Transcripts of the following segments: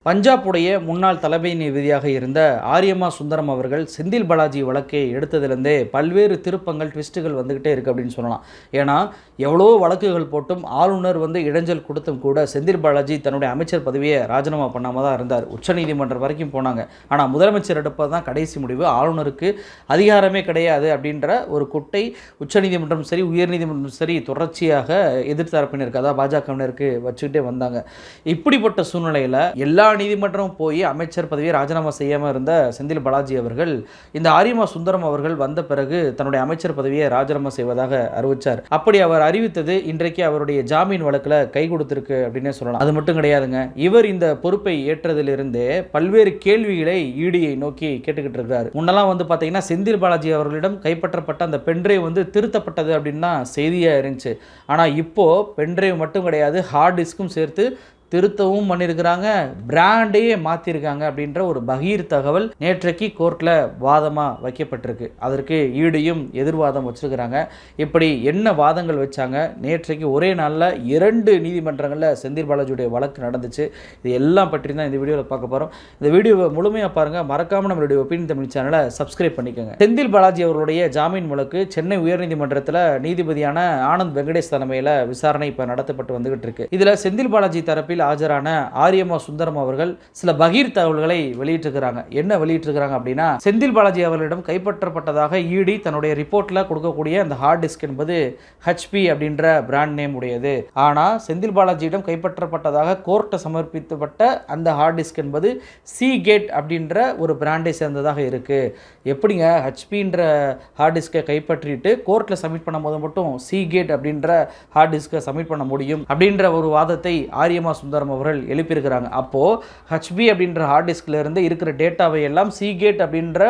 பஞ்சாபுடைய முன்னாள் தலைமை நீதிபதியாக இருந்த ஆரியமா சுந்தரம் அவர்கள் செந்தில் பாலாஜி வழக்கை எடுத்ததிலிருந்தே பல்வேறு திருப்பங்கள் ட்விஸ்ட்டுகள் வந்துக்கிட்டே இருக்குது அப்படின்னு சொல்லலாம். ஏன்னா எவ்வளோ வழக்குகள் போட்டும் ஆளுநர் இடைஞ்சல் கொடுத்தும் கூட செந்தில் பாலாஜி தன்னுடைய அமைச்சர் பதவியை ராஜினாமா பண்ணாமல் தான் இருந்தார். உச்சநீதிமன்றம் வரைக்கும் போனாங்க. ஆனால் முதலமைச்சர் எடுப்பது தான் கடைசி முடிவு. ஆளுநருக்கு அதிகாரமே கிடையாது அப்படின்ற ஒரு குட்டை உச்சநீதிமன்றம் சரி உயர்நீதிமன்றம் சரி தொடர்ச்சியாக எதிர்த்தரப்பினருக்கு அதாவது பாஜகவினருக்கு வச்சுக்கிட்டே வந்தாங்க. இப்படிப்பட்ட சூழ்நிலையில் எல்லா நீதிமன்றம் போய் அமைச்சர் பதவியை ராஜினாமா செய்யாமல் இருந்த செந்தில் பாலாஜி அவர்கள் இந்த ஆரியமா சுந்தரம் அவர்கள் வந்த பிறகு தன்னுடைய அமைச்சர் பதவியை ராஜினாமா செய்வதாக அறிவித்தார். அப்படி அவர் அறிவித்தது இன்றைக்கு அவருடைய ஜாமீன் வழக்கில் கை கொடுத்திருக்கு அப்படின்னே சொல்லலாம். அது மட்டும் கிடையாதுங்க, இவர் இந்த பொறுப்பை ஏற்றதிலிருந்தே பல்வேறு கேள்விகளை ஈடியை நோக்கி கேட்டுக்கிட்டு இருக்கிறார். முன்னெல்லாம் பார்த்தீங்கன்னா செந்தில் பாலாஜி அவர்களிடம் கைப்பற்றப்பட்ட அந்த பென்ட்ரைவ் திருத்தப்பட்டது அப்படின்னு தான் செய்தியாக இருந்துச்சு. ஆனால் இப்போ பென்ட்ரைவ் மட்டும் கிடையாது, ஹார்ட் டிஸ்க்கும் சேர்த்து திருத்தவும் பண்ணியிருக்கிறாங்க, பிராண்டையே மாற்றிருக்காங்க அப்படின்ற ஒரு பகீர் தகவல் நேற்றைக்கு கோர்ட்டில் வாதமாக வைக்கப்பட்டிருக்கு. அதற்கு ஈடியும் எதிர்வாதம் வச்சுருக்கிறாங்க. இப்படி என்ன வாதங்கள் வச்சாங்க, நேற்றைக்கு ஒரே நாளில் 2 நீதிமன்றங்களில் செந்தில் பாலாஜியுடைய வழக்கு நடந்துச்சு. இது எல்லாம் பற்றி தான் இந்த வீடியோவில் பார்க்க போகிறோம். இந்த வீடியோவை முழுமையாக பாருங்கள். மறக்காமல் நம்மளுடைய ஒப்பீனியன் தமிழ் சேனலை சப்ஸ்கிரைப் பண்ணிக்கோங்க. செந்தில் பாலாஜி அவர்களுடைய ஜாமீன் வழக்கு சென்னை உயர்நீதிமன்றத்தில் நீதிபதியான ஆனந்த் வெங்கடேஷ் தலைமையில் விசாரணை இப்போ நடத்தப்பட்டு வந்துகிட்டு இருக்கு. இதில் செந்தில் பாலாஜி தரப்பில் ஆஜரான ஆரியமா சுந்தரம் அவர்கள் சில பகீர் தகவல்களை வெளியிட்டிருக்கிறாங்க. என்ன வெளியிட்டிருக்கிறாங்க அப்படின்னா, செந்தில் பாலாஜி அவர்களிடம் கைப்பற்றப்பட்டதாக ஈடி தன்னுடைய ரிப்போர்ட்ல கொடுக்கக்கூடிய அந்த ஹார்ட் டிஸ்க் என்பது HP அப்படின்ற பிராண்ட் நேம் உடையது. ஆனா செந்தில் பாலாஜியிடம் கைப்பற்றப்பட்டதாக கோர்ட்டை சமர்ப்பிக்கப்பட்ட அந்த ஹார்ட் டிஸ்க் என்பது Seagate அப்படின்ற ஒரு பிராண்டை சேர்ந்ததாக இருக்கு. எப்படிங்க HPன்ற ஹார்ட் டிஸ்கை கைப்பற்றிட்டு கோர்ட்ல சப்மிட் பண்ணும்போது மட்டும் Seagate அப்படின்ற ஹார்ட் டிஸ்கை சப்மிட் பண்ண முடியும் அப்படின்ற ஒரு வாதத்தை ஆரியமா சுந்தரம் அவர்கள் எழுப்பியிருக்கிறாங்க. அப்போது HP அப்படின்ற ஹார்ட் டிஸ்கில் இருந்து இருக்கிற டேட்டாவை எல்லாம் Seagate அப்படின்ற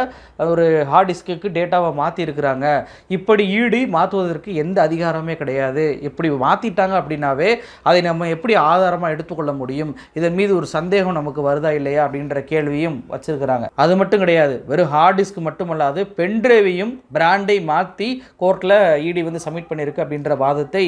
ஒரு ஹார்ட் டிஸ்க்கு டேட்டாவை மாற்றிருக்கிறாங்க. இப்படி ஈடி மாற்றுவதற்கு எந்த அதிகாரமே கிடையாது. இப்படி மாற்றிட்டாங்க அப்படின்னாவே அதை நம்ம எப்படி ஆதாரமாக எடுத்துக்கொள்ள முடியும்? இதன் மீது ஒரு சந்தேகம் நமக்கு வருதா இல்லையா அப்படின்ற கேள்வியும் வச்சிருக்கிறாங்க. அது மட்டும் கிடையாது, வெறும் ஹார்ட் டிஸ்க் மட்டுமல்லாது பென்ட்ரைவையும் பிராண்டை மாற்றி கோர்ட்டில் ஈடி சப்மிட் பண்ணியிருக்கு அப்படின்ற வாதத்தை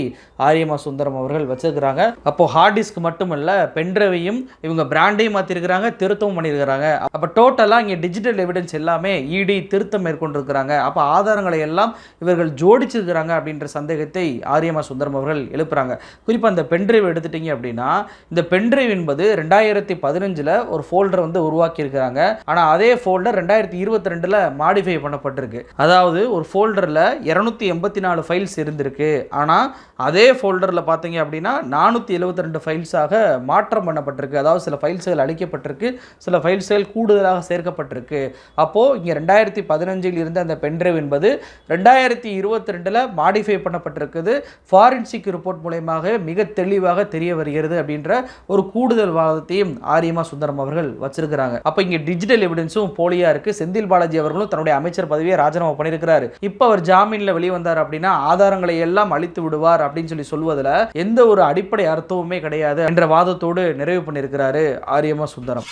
ஆரியமா சுந்தரம் அவர்கள் வச்சிருக்கிறாங்க. அப்போ ஹார்ட் டிஸ்க் மட்டுமல்ல, பென்ட்ரைவையும் இவங்க பிராண்டையும் மாற்றிருக்கிறாங்க, திருத்தமும் பண்ணியிருக்கிறாங்க. அப்போ டோட்டலாக இங்கே டிஜிட்டல் எவிடன்ஸ் எல்லாமே ஈடி திருத்தம் மேற்கொண்டிருக்கிறாங்க. அப்போ ஆதாரங்களை எல்லாம் இவர்கள் ஜோடிச்சிருக்கிறாங்க அப்படின்ற சந்தேகத்தை ஆரியமா சுந்தரம் அவர்கள் எழுப்புறாங்க. குறிப்பாக அந்த பென்ட்ரைவ் எடுத்துட்டீங்க அப்படின்னா, இந்த பென்ட்ரைவ் என்பது 2015 ஒரு ஃபோல்டர் உருவாக்கி இருக்கிறாங்க. ஆனால் அதே ஃபோல்டர் 2022 மாடிஃபை பண்ணப்பட்டிருக்கு. அதாவது ஒரு ஃபோல்டரில் 284 ஃபைல்ஸ் இருந்திருக்கு. ஆனால் அதே ஃபோல்டரில் பார்த்தீங்க அப்படின்னா 472 ஃபைல்ஸாக மாற்றம் பண்ணப்பட்டிருக்கு. அதாவது சில ஃபைல்ஸ்கள் அழிக்கப்பட்டிருக்கு, சில ஃபைல்ஸ்கள் கூடுதலாக சேர்க்கப்பட்டிருக்கு. அப்போது இங்கே 2015 இருந்த அந்த பென்ட்ரைவ் என்பது 2022 மாடிஃபை பண்ணப்பட்டிருக்குது. ஃபாரன்சிக் ரிப்போர்ட் மூலமாக மிக தெளிவாக தெரிய வருகிறது அப்படின்ற ஒரு கூடுதல் வாதத்தையும் ஆரியமா சுந்தரம் அவர்கள் வச்சிருக்கிறாங்க. அப்போ இங்கே டிஜிட்டல் எவிடன்ஸும் போலியா இருக்கு. செந்தில் பாலாஜி அவர்களும் தன்னுடைய அமைச்சர் பதவியை ராஜினாமா பண்ணியிருக்கிறார். இப்போ அவர் ஜாமீனில் வெளிவந்தார் அப்படின்னா ஆதாரங்களை எல்லாம் அழித்து விடுவார் அப்படின்னு சொல்வதில் எந்த ஒரு அடிப்படை அர்த்தமுமே கிடையாது என்ற வாதத்தோடு நிறைவு பண்ணியிருக்கிறாரு ஆரியமா சுந்தரம்.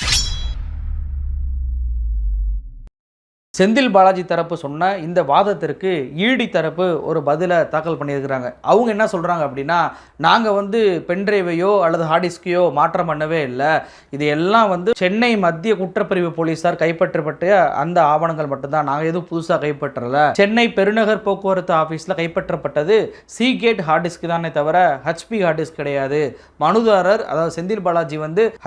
செந்தில் பாலாஜி தரப்பு சொன்ன இந்த வாதத்திற்கு ஈடி தரப்பு ஒரு பதிலை தாக்கல் பண்ணியிருக்கிறாங்க. அவங்க என்ன சொல்கிறாங்க அப்படின்னா, நாங்கள் பென்ட்ரைவையோ அல்லது ஹார்ட் டிஸ்கையோ மாற்றம் பண்ணவே இல்லை. இது எல்லாம் சென்னை மத்திய குற்றப்பிரிவு போலீஸார் கைப்பற்றப்பட்ட அந்த ஆவணங்கள் மட்டும்தான், நாங்கள் எதுவும் புதுசாக கைப்பற்றலை. சென்னை பெருநகர் போக்குவரத்து ஆஃபீஸில் கைப்பற்றப்பட்டது Seagate ஹார்ட் டிஸ்க் தானே தவிர HP ஹார்ட் டிஸ்க் கிடையாது. மனுதாரர் அதாவது Senthil Balaji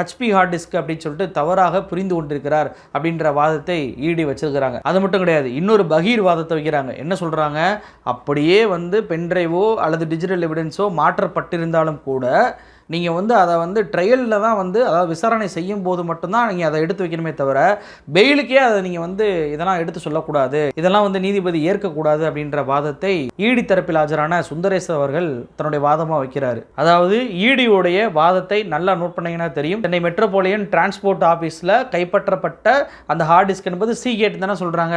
HP hard disk அப்படின்னு சொல்லிட்டு தவறாக புரிந்து கொண்டிருக்கிறார் அப்படின்ற வாதத்தை ஈடி வச்சிருக்கிறாங்க. அது மட்டும் கிடையாது, இன்னொரு பகீர் வாதத்தை வைக்கிறாங்க. என்ன சொல்கிறாங்க, அப்படியே பென்ட்ரைவோ அல்லது டிஜிட்டல் எவிடன்ஸோ மாற்றப்பட்டிருந்தாலும் கூட நீங்கள் அதை ட்ரையலில் தான் அதாவது விசாரணை செய்யும் போது மட்டும்தான் நீங்கள் அதை எடுத்து வைக்கணுமே தவிர பெயிலுக்கே அதை நீங்கள் இதெல்லாம் எடுத்து சொல்லக்கூடாது, இதெல்லாம் நீதிபதி ஏற்கக்கூடாது அப்படின்ற வாதத்தை ஈடி தரப்பில் ஆஜரான சுந்தரேஷ் அவர்கள் தன்னுடைய வாதமாக வைக்கிறார். அதாவது ஈடியோடைய வாதத்தை நல்லா நோட் பண்ணீங்கன்னா தெரியும். சென்னை மெட்ரோபாலியன் டிரான்ஸ்போர்ட் ஆஃபீஸில் கைப்பற்றப்பட்ட அந்த ஹார்ட் டிஸ்க் என்பது Seagate தானே சொல்கிறாங்க.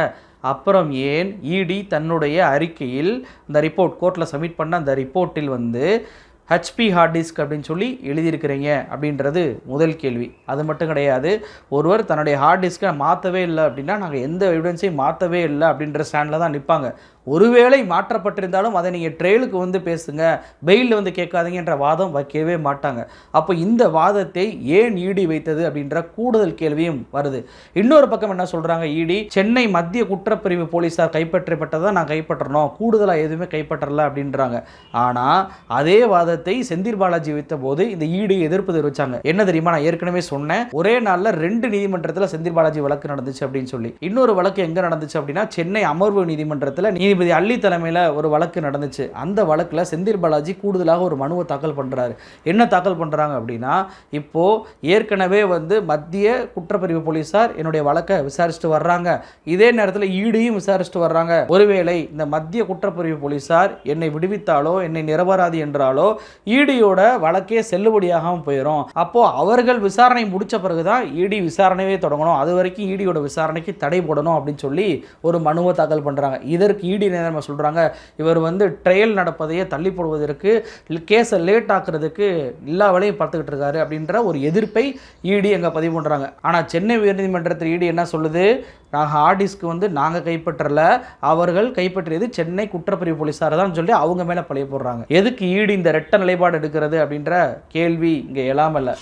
அப்புறம் ஏன் ஈடி தன்னுடைய அறிக்கையில் இந்த ரிப்போர்ட் கோர்ட்டில் சப்மிட் பண்ண அந்த ரிப்போர்ட்டில் HP ஹார்ட் டிஸ்க் அப்படின்னு சொல்லி எழுதியிருக்கிறீங்க அப்படின்றது முதல் கேள்வி. அது மட்டும் கிடையாது, ஒருவர் தன்னுடைய ஹார்ட் டிஸ்க்கை மாற்றவே இல்லை அப்படின்னா நாங்கள் எந்த எவிடன்ஸையும் மாற்றவே இல்லை அப்படின்ற ஸ்டாண்டில் தான் நிற்பாங்க. ஒருவேளை மாற்றப்பட்டிருந்தாலும் அதை நீங்கள் ட்ரெயிலுக்கு வந்து பேசுங்க, பெயிலில் வந்து கேட்காதீங்கன்ற வாதம் வைக்கவே மாட்டாங்க. அப்போ இந்த வாதத்தை ஏன் ஈடி வைத்தது அப்படின்ற கூடுதல் கேள்வியும் வருது. இன்னொரு பக்கம் என்ன சொல்கிறாங்க, ஈடி சென்னை மத்திய குற்றப்பிரிவு போலீஸார் கைப்பற்றப்பட்டதை நான் கைப்பற்றணும், கூடுதலாக எதுவுமே கைப்பற்றல அப்படின்றாங்க. ஆனால் அதே வாதத்தை செந்தில் பாலாஜி வைத்த போது இந்த ஈடி எதிர்ப்பு தெரிவிச்சாங்க. என்ன தெரியுமா, நான் ஏற்கனவே சொன்னேன், ஒரே நாளில் 2 நீதிமன்றத்தில் செந்தில் பாலாஜி வழக்கு நடந்துச்சு அப்படின்னு சொல்லி. இன்னொரு வழக்கு எங்கே நடந்துச்சு அப்படின்னா சென்னை அமர்வு நீதிமன்றத்தில் நீதிபதி அள்ளி தலைமையில் ஒரு வழக்கு நடந்துச்சு. அந்த வழக்கில் செந்தில் பாலாஜி கூடுதலாக ஒரு மனுவை தாக்கல் பண்ணுறாரு. என்ன தாக்கல் பண்ணுறாங்க அப்படின்னா, இப்போ ஏற்கனவே வந்து மத்திய குற்றப்பிரிவு போலீஸார் என்னுடைய வழக்கை விசாரிச்சுட்டு வர்றாங்க, இதே நேரத்தில் ஈடியும் விசாரிச்சுட்டு வர்றாங்க. ஒருவேளை இந்த மத்திய குற்றப்பிரிவு போலீஸார் என்னை விடுவித்தாலோ என்னை நிரபராதி என்றாலோ ஈடியோட வழக்கே செல்லுபடியாகாமல் போயிடும். அப்போ அவர்கள் விசாரணை முடிச்ச பிறகுதான் ஈடி விசாரணையே தொடங்கணும், அது வரைக்கும் ஈடியோட விசாரணைக்கு தடை போடணும் அப்படின்னு சொல்லி ஒரு மனுவை தாக்கல் பண்ணுறாங்க. இதற்கு ஈடி நேரம் சொல்கிறாங்க, இவர் வந்து ட்ரையல் நடப்பதையே தள்ளி போடுவதற்கு, கேஸை லேட் ஆக்குறதுக்கு எல்லா வேலையும் பார்த்துக்கிட்டு இருக்காரு அப்படின்ற ஒரு எதிர்ப்பை ஈடி அங்கே பதிவு பண்ணுறாங்க. ஆனால் சென்னை உயர்நீதிமன்றத்தில் ஈடி என்ன சொல்லுது, நாங்கள் ஹார்ட் டிஸ்க் வந்து நாங்கள் கைப்பற்றல, அவர்கள் கைப்பற்றியது சென்னை குற்றப்பிரிவு போலீஸார் தான் சொல்லி அவங்க மேலே பழைய போடுறாங்க. எதுக்கு ஈடி இந்த ரெட்ட நிலைப்பாடு எடுக்கிறது அப்படின்ற கேள்வி இங்கே எழாமல்ல.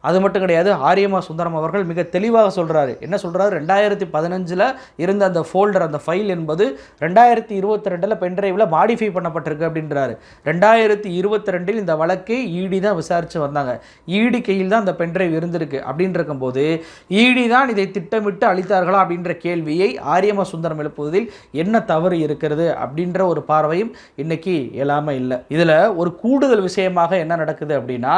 அது மட்டும் கிடையாது, ஆரியமா சுந்தரம் அவர்கள் மிக தெளிவாக சொல்கிறாரு. என்ன சொல்கிறாரு, 2015 இருந்த அந்த ஃபோல்டர், அந்த ஃபைல் என்பது 2022 பென்ட்ரைவில் மாடிஃபை பண்ணப்பட்டிருக்கு அப்படின்றாரு. 2022 இந்த வழக்கை ஈடி தான் விசாரித்து வந்தாங்க, ஈடி கையில் தான் அந்த பென்ட்ரைவ் இருந்திருக்கு. அப்படின்னு இருக்கும்போது ஈடி தான் இதை திட்டமிட்டு அளித்தார்களா அப்படின்ற கேள்வியை ஆரியமா சுந்தரம் எழுப்புவதில் என்ன தவறு இருக்கிறது அப்படின்ற ஒரு பார்வையும் இன்னைக்கு எழாமல் இல்லை. இதில் ஒரு கூடுதல் விஷயமாக என்ன நடக்குது அப்படின்னா,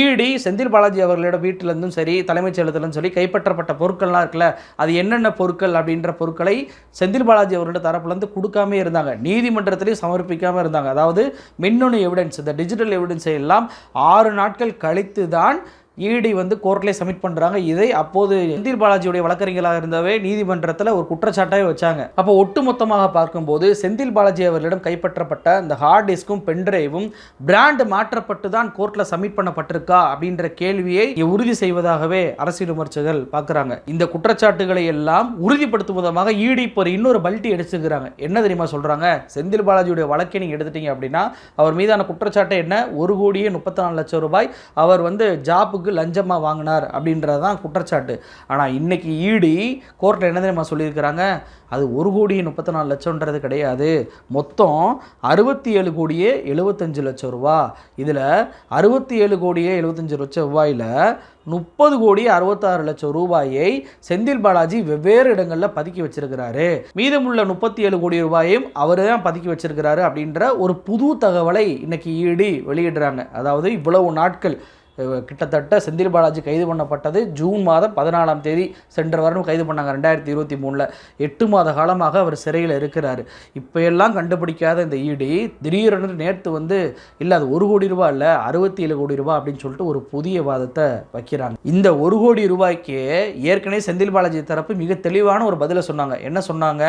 ஈடி செந்தில் பாலாஜி அவர்கள் வீட்டிலிருந்தும் சரி தலைமைச் செயலகத்திலும் சரி கைப்பற்றப்பட்ட பொருட்கள்லாம் இருக்குல்ல, அது என்னென்ன பொருட்கள் அப்படின்ற பொருட்களை செந்தில் பாலாஜி அவர்களோட தரப்புலேருந்து கொடுக்காமே இருந்தாங்க, நீதிமன்றத்திலேயே சமர்ப்பிக்காமல் இருந்தாங்க. அதாவது மின்னணு எவிடன்ஸ், இந்த டிஜிட்டல் எவிடன்ஸை எல்லாம் 6 நாட்கள் கழித்து தான் ஈடி வந்து கோர்ட்லேயே சப்மிட் பண்ணுறாங்க. இதை அப்போது செந்தில் பாலாஜியுடைய வழக்கறிஞர்களாக இருந்தவே நீதிமன்றத்தில் ஒரு குற்றச்சாட்டாகவே வச்சாங்க. அப்போ ஒட்டுமொத்தமாக பார்க்கும்போது செந்தில் பாலாஜி அவர்களிடம் கைப்பற்றப்பட்ட இந்த ஹார்ட் டிஸ்க்கும் பென்ட்ரைவும் பிராண்ட் மாற்றப்பட்டு தான் கோர்ட்டில் சப்மிட் பண்ணப்பட்டிருக்கா அப்படின்ற கேள்வியை உறுதி செய்வதாகவே அரசியல் விமர்சகர்கள் பார்க்குறாங்க. இந்த குற்றச்சாட்டுகளை எல்லாம் உறுதிப்படுத்துவதாக ஈடி இப்போ இன்னொரு பல்ட்டி எடுத்துக்கிறாங்க. என்ன தெரியுமா சொல்கிறாங்க, செந்தில் பாலாஜியுடைய வழக்கை நீங்கள் எடுத்துட்டீங்க அப்படின்னா அவர் மீதான குற்றச்சாட்டு என்ன, 1,34,00,000 ரூபாய் அவர் வந்து ஜாப்புக்கு லஞ்சமாக வாங்கினார் அப்படின்றதான் குற்றச்சாட்டு. ஆனால் இன்னைக்கு ஈடி கோர்ட்டில் என்ன தெரியுமா சொல்லியிருக்கிறாங்க, அது 1,34,00,000 கிடையாது, மொத்தம் 67,75,00,000 ரூபா. இதில் 67,75,00,000 ரூபாயில் 30,66,00,000 ரூபாயை செந்தில் பாலாஜி வெவ்வேறு இடங்களில் பதுக்கி வச்சிருக்கிறாரு, மீதமுள்ள 37 கோடி ரூபாயையும் அவர் தான் பதுக்கி வச்சிருக்கிறாரு அப்படின்ற ஒரு புது தகவலை இன்னைக்கு ஈடி வெளியிடுறாங்க. அதாவது இவ்வளவு நாட்கள் கிட்டத்தட்ட செந்தில் பாலாஜி கைது பண்ணப்பட்டது ஜூன் மாதம் 14ஆம் தேதி சென்ற வருடம் கைது பண்ணாங்க 2023. 8 மாத காலமாக அவர் சிறையில் இருக்கிறார். இப்போ எல்லாம் கண்டுபிடிக்காத இந்த ஈடி திடீரென்று நேற்று வந்து இல்லை அது 1 கோடி ரூபாய் இல்லை 67 கோடி ரூபாய் அப்படின்னு சொல்லிட்டு ஒரு புதிய வாதத்தை வைக்கிறாங்க. இந்த 1 கோடி ரூபாய்க்கு ஏற்கனவே செந்தில் பாலாஜி தரப்பு மிக தெளிவான ஒரு பதிலை சொன்னாங்க. என்ன சொன்னாங்க,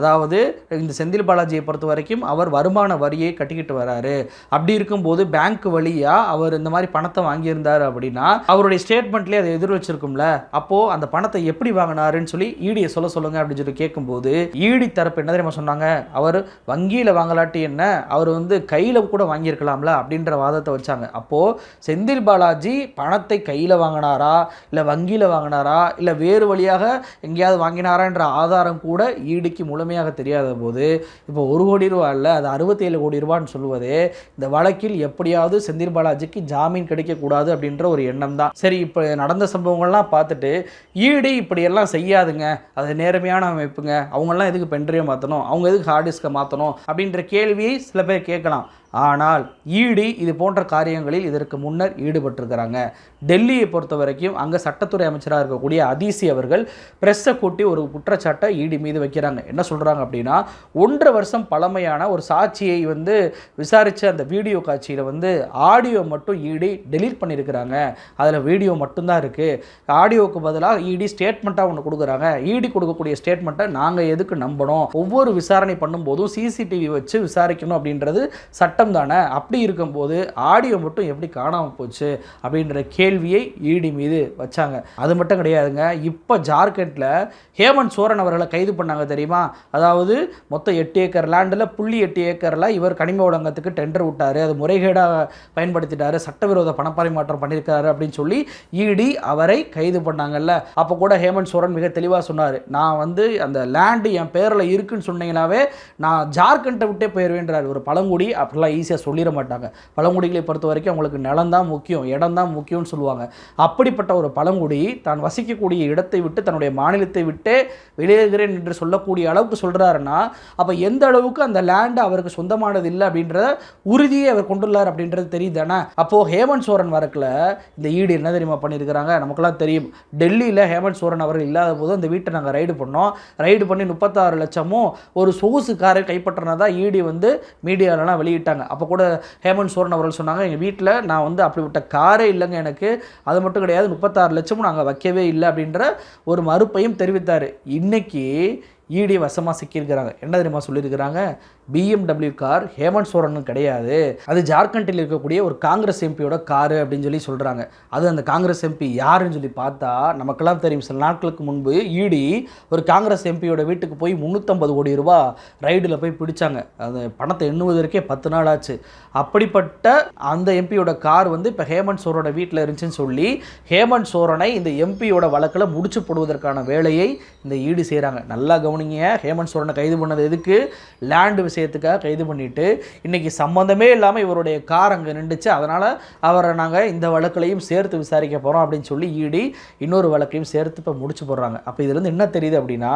அதாவது இந்த செந்தில் பாலாஜியை பொறுத்த வரைக்கும் அவர் வருமான வரியை கட்டிக்கிட்டு வராரு, அப்படி இருக்கும்போது பேங்க் வழியாக அவர் இந்த மாதிரி பணத்தை வாங்கி இருந்தார் அப்படின்னா அவருடைய ஸ்டேட்மெண்ட்லேயே அதை எதிர் வச்சிருக்கும்ல, அப்போ அந்த பணத்தை எப்படி வாங்கினாருன்னு சொல்லி ஈடியை சொல்லுங்க அப்படின்னு சொல்லி கேட்கும்போது ஈடி தரப்பு என்ன தெரியுமா சொன்னாங்க, அவர் வங்கியில் வாங்கலாட்டி என்ன, அவர் வந்து கையில் கூட வாங்கியிருக்கலாம்ல அப்படின்ற வாதத்தை வச்சாங்க. அப்போ செந்தில் பாலாஜி பணத்தை கையில் வாங்கினாரா இல்லை வங்கியில் வாங்கினாரா இல்லை வேறு வழியாக எங்கேயாவது வாங்கினாரான்ற ஆதாரம் கூட ஈடிக்கு முழுமையாக தெரியாத போது இப்போ 1 கோடி ரூபாய் இல்லை அது 67 கோடி ரூபான்னு சொல்லுவதே இந்த வழக்கில் எப்படியாவது செந்தில் பாலாஜிக்கு ஜாமீன் கிடைக்கக்கூடாது அப்படின்ற ஒரு எண்ணம் தான். சரி, இப்போ நடந்த சம்பவங்கள்லாம் பார்த்துட்டு ஈடி இப்படியெல்லாம் செய்யாதுங்க, அது நேர்மையான அமைப்புங்க, அவங்கெல்லாம் எதுக்கு பென்ட்ரைவை மாற்றணும், அவங்க எதுக்கு ஹார்ட் டிஸ்கை மாற்றணும் அப்படின்ற கேள்வியை சில பேர் கேட்கலாம். ஆனால் ஈடி இது போன்ற காரியங்களில் இதற்கு முன்னர் ஈடுபட்டிருக்கிறாங்க. டெல்லியை பொறுத்த வரைக்கும் அங்கே சட்டத்துறை அமைச்சராக இருக்கக்கூடிய அதிசி அவர்கள் ப்ரெஸ்ஸை கூட்டி ஒரு குற்றச்சாட்டை ஈடி மீது வைக்கிறாங்க. என்ன சொல்கிறாங்க அப்படின்னா, 1.5 வருஷம் பழமையான ஒரு சாட்சியை வந்து விசாரித்த அந்த வீடியோ காட்சியில் வந்து ஆடியோ மட்டும் ஈடி டெலீட் பண்ணியிருக்கிறாங்க, அதில் வீடியோ மட்டும்தான் இருக்குது, ஆடியோவுக்கு பதிலாக ஈடி ஸ்டேட்மெண்ட்டாக ஒன்று கொடுக்குறாங்க, ஈடி கொடுக்கக்கூடிய ஸ்டேட்மெண்ட்டை நாங்கள் எதுக்கு நம்பணும், ஒவ்வொரு விசாரணை பண்ணும்போதும் சிசிடிவி வச்சு விசாரிக்கணும் அப்படின்றது சட்ட சட்டம் தானே. அப்படி இருக்கும்போது ஆடியோ மட்டும் எப்படி காணாமல் போச்சு அப்படின்ற கேள்வியை ஈடி மீது வச்சாங்க. அது மட்டும் கிடையாதுங்க, இப்போ ஜார்க்கண்டில் ஹேமந்த் சோரன் அவர்களை கைது பண்ணாங்க தெரியுமா? அதாவது மொத்தம் 8 ஏக்கர் லேண்டில் 8 ஏக்கரில் இவர் கனிம வழங்கத்துக்கு டெண்டர் விட்டார், அது முறைகேடாக பயன்படுத்திட்டாரு, சட்டவிரோத பணப்பரிமாற்றம் பண்ணியிருக்காரு அப்படின்னு சொல்லி ஈடி அவரை கைது பண்ணாங்கல்ல. அப்போ கூட ஹேமந்த் சோரன் மிக தெளிவாக சொன்னார், நான் வந்து அந்த லேண்டு என் பேரில் இருக்குன்னு சொன்னீங்கன்னாவே நான் ஜார்க்கண்டை விட்டே போயிடுவேன்றார். ஒரு பழங்குடி அப்படிலாம் ஈஸியாக சொல்லிட மாட்டாங்க. பழங்குடிகளை பொறுத்த வரைக்கும் அவங்களுக்கு நிலம் தான் முக்கியம், இடம் தான் முக்கியம்னு சொல்லுவாங்க. அப்படிப்பட்ட ஒரு பழங்குடி தான் வசிக்கக்கூடிய இடத்தை விட்டு தன்னுடைய மாநிலத்தை விட்டே வெளியேறுகிறேன் என்று சொல்லக்கூடிய அளவுக்கு சொல்கிறாருன்னா அப்போ எந்த அளவுக்கு அந்த லேண்டு அவருக்கு சொந்தமானது இல்லை அப்படின்ற உறுதியை அவர் கொண்டுள்ளார் அப்படின்றது தெரியுதானே. அப்போது ஹேமந்த் சோரன் வரக்கில் இந்த ஈடு என்ன தெரியுமா பண்ணியிருக்கிறாங்க? நமக்கெல்லாம் தெரியும், டெல்லியில் ஹேமந்த் சோரன் அவர்கள் இல்லாத போது அந்த வீட்டை நாங்கள் ரைடு பண்ணோம். ரைடு பண்ணி 36 லட்சமும் ஒரு சொகுசு காரை கைப்பற்றினதா ஈடி வந்து மீடியாலலாம் வெளியிட்டாங்க. அப்போ கூட ஹேமந்த் சோரன் அவர்கள் சொன்னாங்க, எங்கள் வீட்டில் நான் வந்து அப்படிப்பட்ட காரே இல்லைங்க எனக்கு, அது மட்டும் கிடையாது 36 லட்சமும் நாங்கள் வைக்கவே இல்லை அப்படின்ற ஒரு மறுப்பையும் தெரிவித்தார். இன்னைக்கு ஈடி வசமாக சிக்கியிருக்கிறாங்க. என்ன தெரியுமா சொல்லியிருக்கிறாங்க? BMW கார் ஹேமந்த் சோரன் கிடையாது, அது ஜார்க்கண்டில் இருக்கக்கூடிய ஒரு காங்கிரஸ் எம்பியோட காரு அப்படின்னு சொல்லி சொல்கிறாங்க. அது அந்த காங்கிரஸ் எம்பி யாருன்னு சொல்லி பார்த்தா நமக்கெல்லாம் தெரியும். சில நாட்களுக்கு முன்பு ஈடி ஒரு காங்கிரஸ் எம்பியோட வீட்டுக்கு போய் 350 கோடி ரூபா ரைடில் போய் பிடிச்சாங்க. அந்த பணத்தை எண்ணுவதற்கே 10 நாள் ஆச்சு. அப்படிப்பட்ட அந்த எம்பியோட கார் வந்து இப்போ ஹேமந்த் சோரனோட வீட்டில் இருந்துச்சுன்னு சொல்லி ஹேமந்த் சோரனை இந்த எம்பியோட வழக்கில் முடிச்சு போடுவதற்கான வேலையை இந்த ஈடி செய்கிறாங்க. நல்லா கவனிங்க, ஹேமந்த் சோரனை கைது பண்ணது எதுக்கு? லேண்டு விஷயத்துக்காக கைது பண்ணிட்டு இன்னைக்கு சம்மந்தமே இல்லாமல் இவருடைய கார் அங்கே நின்றுச்சு, அதனால் அவரை நாங்கள் இந்த வழக்கிலையும் சேர்த்து விசாரிக்க போகிறோம் அப்படின்னு சொல்லி ஈடி இன்னொரு வழக்கையும் சேர்த்து இப்போ முடிச்சு போடுறாங்க. அப்போ இதுலேருந்து என்ன தெரியுது அப்படின்னா,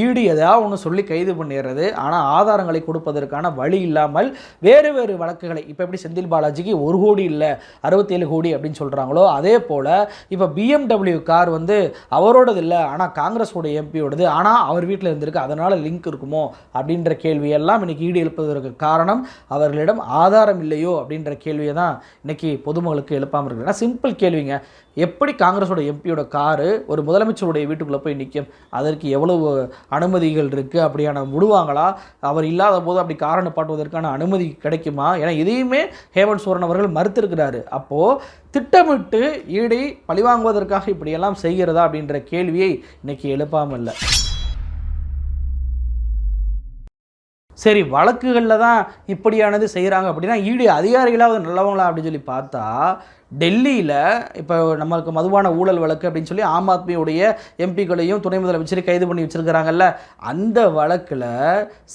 ஈடி எதாவது ஒன்று சொல்லி கைது பண்ணிடுறது, ஆனால் ஆதாரங்களை கொடுப்பதற்கான வழி இல்லாமல் வேறு வேறு வழக்குகளை, இப்போ எப்படி செந்தில் பாலாஜிக்கு 1 கோடி இல்லை 67 கோடி அப்படின்னு சொல்கிறாங்களோ, அதே போல் இப்போ BMW கார் வந்து அவரோடது இல்லை, ஆனால் காங்கிரஸோட எம்பியோடது, ஆனால் அவர் வீட்டில் இருந்திருக்கு, அதனால் லிங்க் இருக்குமோ அப்படின்ற கேள்வியெல்லாம் இன்னைக்கு ஈடு எழுப்பதற்கு காரணம் அவர்களிடம் ஆதாரம் இல்லையோ அப்படின்ற கேள்வியை தான் இன்னைக்கு பொதுமக்களுக்கு எழுப்பாமல் இருக்கு. சிம்பிள் கேள்விங்க, எப்படி காங்கிரஸோட எம்பியோட காரு ஒரு முதலமைச்சருடைய வீட்டுக்குள்ளே போய் நிற்கும்? அதற்கு எவ்வளவு அனுமதிகள் இருக்குது? அப்படியான விடுவாங்களா? அவர் இல்லாத போது அப்படி காரை நிப்பாட்டுவதற்கான அனுமதி கிடைக்குமா? ஏன்னா இதையுமே ஹேமந்த் சோரன் அவர்கள் மறுத்திருக்கிறாரு. அப்போது திட்டமிட்டு ஈடி பழிவாங்குவதற்காக இப்படியெல்லாம் செய்கிறதா அப்படின்ற கேள்வியை இன்னைக்கு எழுப்பாமல் இல்லை. சரி, வழக்குகளில் தான் இப்படியானது செய்கிறாங்க அப்படின்னா ஈடி அதிகாரிகளாவது நல்லவங்களா அப்படின்னு சொல்லி பார்த்தா, டெல்லியில் இப்போ நம்மளுக்கு மதுபான ஊழல் வழக்கு அப்படின்னு சொல்லி ஆம் ஆத்மியுடைய எம்பிக்களையும் துணை முதலமைச்சரை கைது பண்ணி வச்சுருக்கிறாங்கல்ல, அந்த வழக்கில்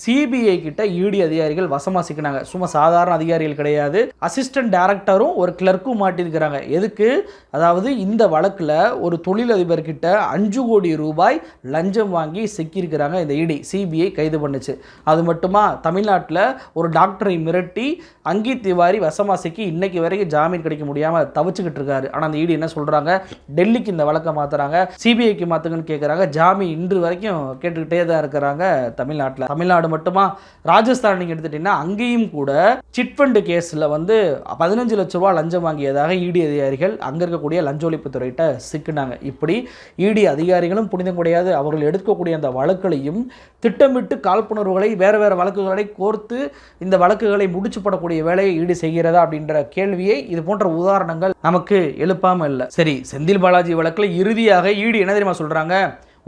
சிபிஐ கிட்ட ஈடி அதிகாரிகள் வசமாக சிக்கினாங்க. சும்மா சாதாரண அதிகாரிகள் கிடையாது, அசிஸ்டன்ட் டைரக்டரும் ஒரு கிளர்க்கும் மாட்டியிருக்கிறாங்க. எதுக்கு? அதாவது இந்த வழக்கில் ஒரு தொழிலதிபர்கிட்ட 5 கோடி ரூபாய் லஞ்சம் வாங்கி சிக்கியிருக்கிறாங்க. இந்த ஈடி சிபிஐ கைது பண்ணுச்சு. அது மட்டுமா, தமிழ்நாட்டில் ஒரு டாக்டரை மிரட்டி அங்கீத் திவாரி வசமாக சிக்கி இன்னைக்கு வரைக்கும் ஜாமீன் கிடைக்க முடியாமல் தவிச்சுக்கிட்டு இருக்காரு. ஆனால் அந்த ஈடி என்ன சொல்கிறாங்க? டெல்லிக்கு இந்த வழக்கை மாற்றுறாங்க, சிபிஐக்கு மாற்றுங்கன்னு கேட்குறாங்க. ஜாமீன் இன்று வரைக்கும் கேட்டுக்கிட்டே தான் இருக்கிறாங்க தமிழ்நாட்டில். தமிழ்நாடு மட்டுமா, ராஜஸ்தான் நீங்கள் எடுத்துட்டிங்கன்னா அங்கேயும் கூட சிட்ஃபண்ட் கேஸில் வந்து 15 லட்ச ரூபா லஞ்சம் வாங்கியதாக ஈடி அதிகாரிகள் அங்கே இருக்கக்கூடிய லஞ்ச ஒழிப்புத்துறையிட்ட சிக்கினாங்க. இப்படி ஈடி அதிகாரிகளும் புனிதம் கிடையாது, அவர்கள் எடுக்கக்கூடிய அந்த வழக்குகளையும் திட்டமிட்டு காழ்ப்புணர்வுகளை வேறு வேறு வழக்குகளை கோர்த்து இந்த வழக்குகளை முடிச்சு போடக்கூடிய வேலையை ஈடு செய்கிறதா அப்படின்ற கேள்வியை இது போன்ற உதாரணங்கள் நமக்கு எழுப்பாமல் இல்லை. சரி, செந்தில் பாலாஜி வழக்கில் இறுதியாக ஈடி என்ன தெரியுமா சொல்றாங்க?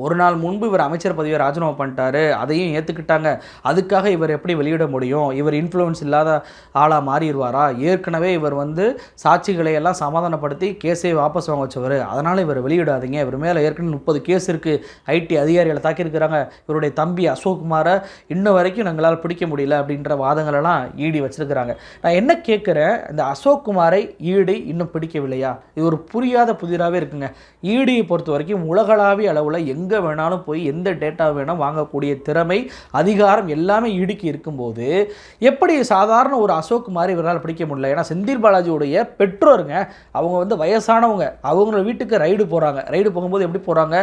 ஒரு நாள் முன்பு இவர் அமைச்சர் பதவியை ராஜினாமா பண்ணிட்டாரு, அதையும் ஏற்றுக்கிட்டாங்க. அதுக்காக இவர் எப்படி வெளியிட முடியும்? இவர் இன்ஃப்ளூயன்ஸ் இல்லாத ஆளாக மாறிடுவாரா? ஏற்கனவே இவர் வந்து சாட்சிகளை எல்லாம் சமாதானப்படுத்தி கேஸை வாபஸ் வாங்க வச்சவர், அதனால் இவர் வெளியிடாதீங்க, இவர் மேலே ஏற்கனவே 30 கேஸ் இருக்குது, ஐடி அதிகாரிகளை தாக்கியிருக்கிறாங்க, இவருடைய தம்பி அசோக்குமாரை இன்ன வரைக்கும் எங்களால் பிடிக்க முடியல அப்படின்ற வாதங்களெல்லாம் ஈடி வச்சிருக்கிறாங்க. நான் என்ன கேட்குறேன், இந்த அசோக்குமாரை ஈடி இன்னும் பிடிக்கவில்லையா? இது ஒரு புரியாத புதிராகவே இருக்குங்க. ஈடியை பொறுத்த வரைக்கும் உலகளாவிய அளவில் எங்கே வேணாலும் போய் எந்த டேட்டா வேணாலும் வாங்கக்கூடிய திறமை, அதிகாரம் எல்லாமே ஈடிக்கு இருக்கும்போது எப்படி சாதாரண ஒரு அசோக்குமாரை இவரால் பிடிக்க முடியல? ஏன்னா செந்தில் பாலாஜியுடைய பெற்றோருங்க, அவங்க வந்து வயசானவங்க, அவங்களோட வீட்டுக்கு ரைடு போகிறாங்க. ரைடு போகும்போது எப்படி போகிறாங்க?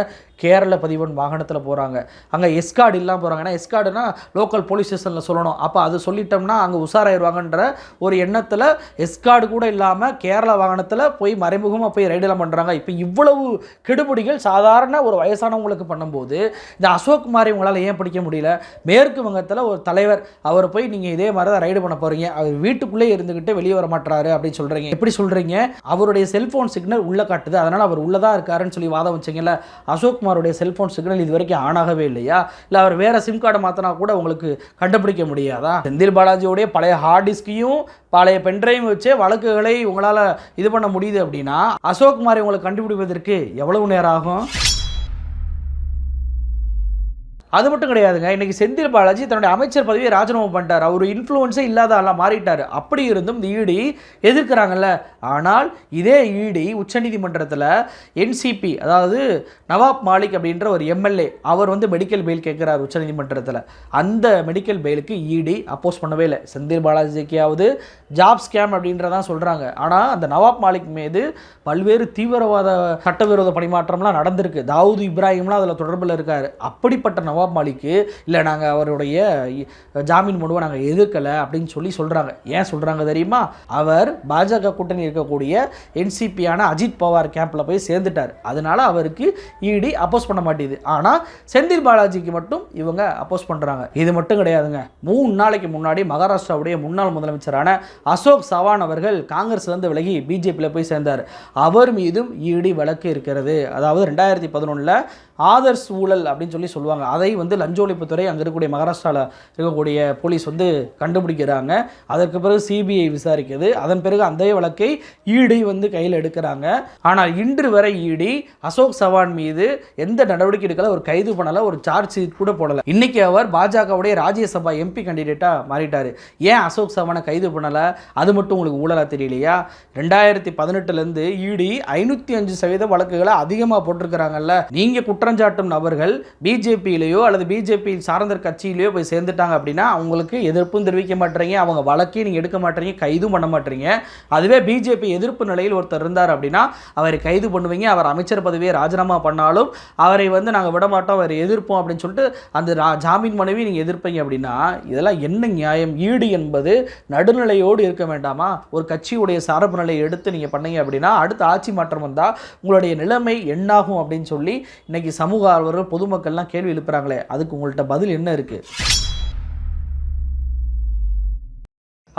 கேரள பதிவன் வாகனத்தில் போகிறாங்க, அங்கே எஸ்கார்டு இல்லாமல் போகிறாங்க. ஏன்னா எஸ்கார்டுனா லோக்கல் போலீஸ் ஸ்டேஷனில் சொல்லணும், அப்போ அது சொல்லிட்டோம்னா அங்கே உஷாராயிருவாங்கன்ற ஒரு எண்ணத்தில் எஸ்கார்டு கூட இல்லாமல் கேரள வாகனத்தில் போய் மறைமுகமாக போய் ரைடெல்லாம் பண்ணுறாங்க. இப்போ இவ்வளவு கெடுபிடிகள் சாதாரண ஒரு வயசானவங்களுக்கு பண்ணும்போது இந்த அசோக் குமாரை உங்களால் ஏன் பிடிக்க முடியல? மேற்கு வங்கத்தில் ஒரு தலைவர், அவர் போய் நீங்கள் இதே மாதிரி தான் ரைடு பண்ண போகிறீங்க, அவர் வீட்டுக்குள்ளே இருந்துக்கிட்டு வெளியே வர மாட்டாரு அப்படின்னு சொல்கிறீங்க. எப்படி சொல்கிறீங்க? அவருடைய செல்ஃபோன் சிக்னல் உள்ளே காட்டுது, அதனால் அவர் உள்ளதான் இருக்காருன்னு சொல்லி வாதம் வச்சிங்கல்ல. அசோக் குமாரோடைய செல்ஃபோன் சிக்னல் இது வரைக்கும் ஆன் ஆகவே இல்லையா? இல்லை அவர் வேறு சிம் கார்டை மாற்றினா கூட உங்களுக்கு கண்டுபிடிக்க முடியாதா? செந்தில் பாலாஜியோடைய பழைய ஹார்ட் டிஸ்கையும் பழைய பென்ட்ரைவ் வச்சே வழக்குகளை உங்களால் இது பண்ண முடியுது அப்படின்னா அசோக் குமாரை உங்களுக்கு கண்டுபிடிப்பதற்கு எவ்வளவு நேரம் ஆகும்? அது மட்டும் கிடையாதுங்க, இன்றைக்கி செந்தில் பாலாஜி தன்னுடைய அமைச்சர் பதவியை ராஜினாமா பண்ணிட்டார். அவர் இன்ஃப்ளூயன்ஸே இல்லாத ஆளாக மாறிட்டார். அப்படி இருந்தும் இந்த இடி எதிர்க்கிறாங்கல்ல. ஆனால் இதே இடி உச்சநீதிமன்றத்தில் என்சிபி, அதாவது நவாப் மாலிக் அப்படின்ற ஒரு எம்எல்ஏ, அவர் மெடிக்கல் பெயில் கேட்குறார் உச்சநீதிமன்றத்தில். அந்த மெடிக்கல் பெயிலுக்கு இடி அப்போஸ் பண்ணவே இல்லை. செந்தில் பாலாஜிக்காவது ஜாப் ஸ்கேம் அப்படின்றதான் சொல்கிறாங்க. ஆனால் அந்த நவாப் மாலிக் மீது பல்வேறு தீவிரவாத சட்டவிரோத பணிமாற்றம்லாம் நடந்திருக்கு. தாவூத் இப்ராஹிம்லாம் அதில் தொடர்பில் இருக்கார். அப்படிப்பட்ட நவாப் மாலிக்கு இல்லை நாங்கள் அவருடைய ஜாமீன் மனுவை நாங்கள் எதிர்க்கலை அப்படின்னு சொல்கிறாங்க. ஏன் சொல்கிறாங்க தெரியுமா? அவர் பாஜக கூட்டணி இருக்கக்கூடிய என்சிபியான அஜித் பவார் கேம்பில் போய் சேர்ந்துட்டார். அதனால அவருக்கு இடி அப்போஸ் பண்ண மாட்டேது. ஆனால் செந்தில் பாலாஜிக்கு மட்டும் இவங்க அப்போஸ் பண்ணுறாங்க. இது மட்டும் கிடையாதுங்க. 3 நாளைக்கு முன்னாடி மகாராஷ்டிராவுடைய முன்னாள் முதலமைச்சரான அசோக் சவான் அவர்கள் காங்கிரஸ்லேருந்து விலகி பிஜேபியில் போய் சேர்ந்தார். அவர் மீதும் இடி வழக்கு இருக்கிறது. அதாவது 2011 ஆதர்ஸ் ஊழல் அப்படின்னு சொல்லுவாங்க. அதை லஞ்ச ஒழிப்புத்துறை அங்கே இருக்கக்கூடிய மகாராஷ்டிராவில் இருக்கக்கூடிய போலீஸ் கண்டுபிடிக்கிறாங்க. அதற்கு பிறகு சிபிஐ விசாரிக்குது. அதன் பிறகு அந்த வழக்கை இடி கையில் எடுக்கிறாங்க. ஆனால் இன்று வரை இடி அசோக் சவான் மீது எந்த நடவடிக்கை எடுக்கல, ஒரு கைது பண்ணலை, ஒரு சார்ஜ் ஷீட் கூட போடலை. இன்னைக்கு அவர் பாஜகவுடைய ராஜ்யசபா எம்பி கேண்டிடேட்டாக மாறிட்டார். ஏன் அசோக் சவானை கைது பண்ணலை? அது மட்டும் உங்களுக்கு ஊழலாக தெரியலையா? 2018 இடி 505% வழக்குகளை அதிகமாக போட்டிருக்கிறாங்கல்ல. நீங்கள் குற்றஞ்சாட்டும் நபர்கள் பிஜேபியிலேயோ அல்லது பிஜேபி சார்ந்த கட்சியிலேயோ போய் சேர்ந்துட்டாங்க அப்படின்னா அவங்களுக்கு எதிர்ப்பும் தெரிவிக்க மாட்டீங்க, அவங்க வழக்கே நீங்கள் எடுக்க மாட்டீங்க, கைதும் பண்ண மாட்டீங்க. அதுவே பிஜேபி எதிர்ப்பு நிலையில் ஒருத்தர் இருந்தார் அப்படின்னா அவரை கைது பண்ணுவீங்க. அவர் அமைச்சர் பதவியை ராஜினாமா பண்ணாலும் அவரை நாங்கள் விட மாட்டோம், அவரை எதிர்ப்போம் அப்படின்னு சொல்லிட்டு அந்த ஜாமீன் மனுவை நீங்கள் எதிர்ப்பீங்க அப்படின்னா இதெல்லாம் என்ன நியாயம்? ஈடு என்பது நடுநிலையோடு இருக்க வேண்டாமா? ஒரு கட்சியுடைய சார்பு நிலையை எடுத்து நீங்கள் பண்ணீங்க அப்படின்னா அடுத்த ஆட்சி மாற்றம் வந்தால் உங்களுடைய நிலைமை என்னாகும் அப்படின்னு சொல்லி இன்னைக்கு சமூக ஆர்வலர்கள் பொதுமக்கள்லாம் கேள்வி எழுப்புறாங்களே. அதுக்கு உங்கள்கிட்ட பதில் என்ன இருக்கு?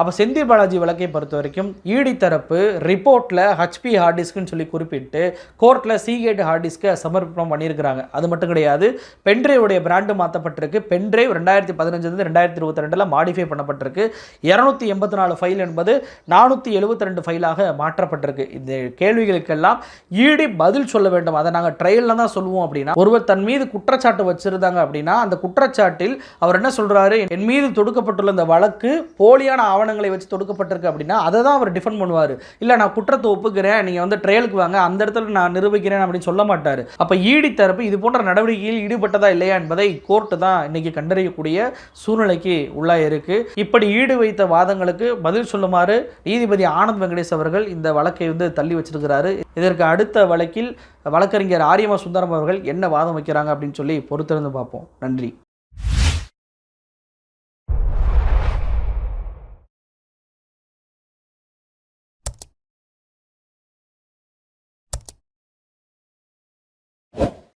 அப்போ செந்தில் பாலாஜி வழக்கை பொறுத்த வரைக்கும் இடி தரப்பு ரிப்போர்ட்டில் ஹச்பி ஹார்ட் டிஸ்க்குன்னு சொல்லி குறிப்பிட்டு கோர்ட்டில் சீகேட் ஹார்ட் டிஸ்க்கை சமர்ப்பணம் பண்ணியிருக்கிறாங்க. அது மட்டும் கிடையாது, பென்ட்ரைவுடைய பிராண்டு மாற்றப்பட்டிருக்கு. பென்ட்ரைவ் 2015 2022 மாடிஃபை பண்ணப்பட்டிருக்கு. 284 ஃபைல் என்பது 472 ஃபைலாக மாற்றப்பட்டிருக்கு. இந்த கேள்விகளுக்கெல்லாம் இடி பதில் சொல்ல வேண்டும். அதை நாங்கள் ட்ரையலில் தான் சொல்லுவோம். அப்படின்னா ஒருவர் தன் மீது குற்றச்சாட்டு வச்சிருந்தாங்க அப்படின்னா அந்த குற்றச்சாட்டில் அவர் என்ன சொல்கிறாரு, என் மீது தொடுக்கப்பட்டுள்ள இந்த வழக்கு போலியான ஆவணங்களை வச்சு தொடுக்கப்பட்டிருக்கு அப்படின்னா அதை தான் அவர் டிஃபெண்ட் பண்ணுவார். இல்லை நான் குற்றத்தை ஒப்புக்கிறேன், நீங்கள் ட்ரையலுக்கு வாங்க, அந்த இடத்துல நான் நிரூபிக்கிறேன் அப்படின்னு சொல்ல மாட்டார். அப்போ இடி தரப்பு இது போன்ற நடவடிக்கையில் ஈடுபட்டதா இல்லையா என்பதை கோர்ட்டு தான் இன்னைக்கு கண்டறியக்கூடிய சூழ்நிலைக்கு உள்ளாக இருக்கு. இப்படி ஈடு வைத்த வாதங்களுக்கு பதில் சொல்லுமாறு நீதிபதி ஆனந்த் வெங்கடேஷ் அவர்கள் இந்த வழக்கை தள்ளி வச்சிருக்கிறாரு. இதற்கு அடுத்த வழக்கில் வழக்கறிஞர் ஆரியமா சுந்தரம் அவர்கள் என்ன வாதம் வைக்கிறாங்க அப்படின்னு சொல்லி பொறுத்திருந்து பார்ப்போம். நன்றி.